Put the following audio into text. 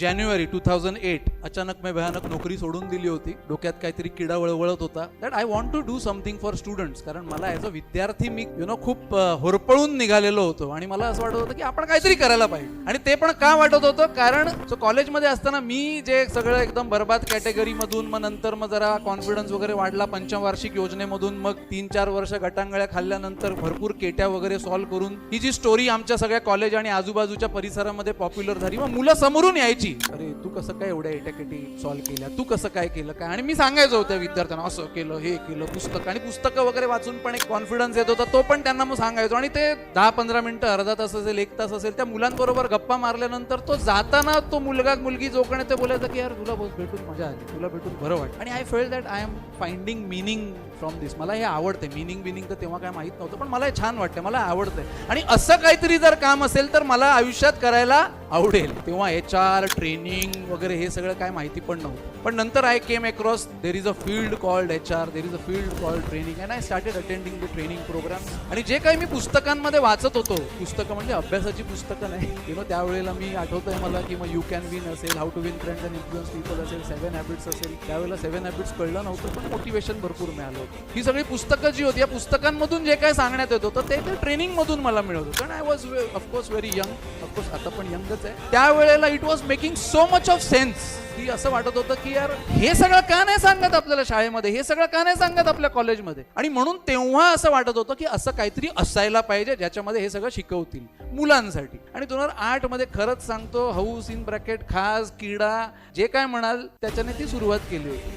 जानेवारी 2008 अचानक मी भयानक नोकरी सोडून दिली होती. डोक्यात काहीतरी किडा वळवळत होता that I want to do something for students. कारण मला ॲज अ विद्यार्थी मी खूप होरपळून निघालेलो होतो आणि मला असं वाटत होतं की आपण काहीतरी करायला पाहिजे. आणि ते पण का वाटत होतं, कारण कॉलेजमध्ये असताना मी जे सगळं एकदम बरबाद कॅटेगरीमधून, मग नंतर मग जरा कॉन्फिडन्स वगैरे वाढला पंचवार्षिक योजनेमधून, मग 3-4 वर्ष गटांगळ्या खाल्ल्यानंतर भरपूर केट्या वगैरे सॉल्व्ह करून ही जी स्टोरी आमच्या सगळ्या कॉलेज आणि आजूबाजूच्या परिसरामध्ये पॉप्युलर झाली. मग मुलं समोरून यायची, अरे तू कसं काय एवढ्या एटाकेटी सॉल्व्ह केल्या, तू कसं काय केलं काय. आणि मी सांगायचो होत्या विद्यार्थ्यांना, असं केलं, हे केलं, पुस्तकं वगैरे वाचून पण एक कॉन्फिडन्स येत होता, तो पण त्यांना मग सांगायचो. आणि ते 10-15 मिनिटं, अर्धा तास असेल, 1 तास असेल, त्या मुलांबरोबर गप्पा मारल्यानंतर तो जाताना तो मुलगा मुलगी जो कोणी ते बोलायचं की यार तुला भेटून मजा आली, तुला भेटून बरं वाटतं. आणि I felt that I am finding meaning from this. मला हे आवडते. मिनिंग तर तेव्हा काय माहित नव्हतं, पण मला हे छान वाटतं, मला आवडतंय. आणि असं काहीतरी जर काम असेल तर मला आयुष्यात करायला आवडेल. तेव्हा HR ट्रेनिंग वगैरे हे सगळं काय माहिती पण नव्हतं. पण नंतर I came across there is a field called HR, there is a field called training, and I started attending the training programme. आणि जे काही मी पुस्तकांमध्ये वाचत होतो, पुस्तकं म्हणजे अभ्यासाची पुस्तकं नाही, त्यावेळेला मी आठवतंय मला की मग यू कॅन विन असेल, how to win friends and influence people असेल, 7 हॅबिट्स असेल. त्यावेळेला 7 हॅबिट्स कळलं नव्हतं, पण मोटिवेशन भरपूर मिळालं होतं. ही सगळी पुस्तकं जी होती, या पुस्तकांमधून जे काय सांगण्यात येत होतं ते ट्रेनिंग मधून मला मिळत होतं. कारण I was of course very young, of course आता पण यंगच आहे. त्यावेळेला it was making so much of sense की असं वाटत होतं की यार हे सगळं का नाही सांगत आपल्याला शाळेमध्ये, हे सगळं का नाही सांगत आपल्या कॉलेजमध्ये. आणि म्हणून तेव्हा असं वाटत होतं की असं काहीतरी असायला पाहिजे ज्याच्यामध्ये हे सगळं शिकवतील मुलांसाठी. आणि 2008 मध्ये खरंच सांगतो, हौस इन ब्रॅकेट खास किडा जे काय म्हणाल त्याच्याने ती सुरुवात केली होती.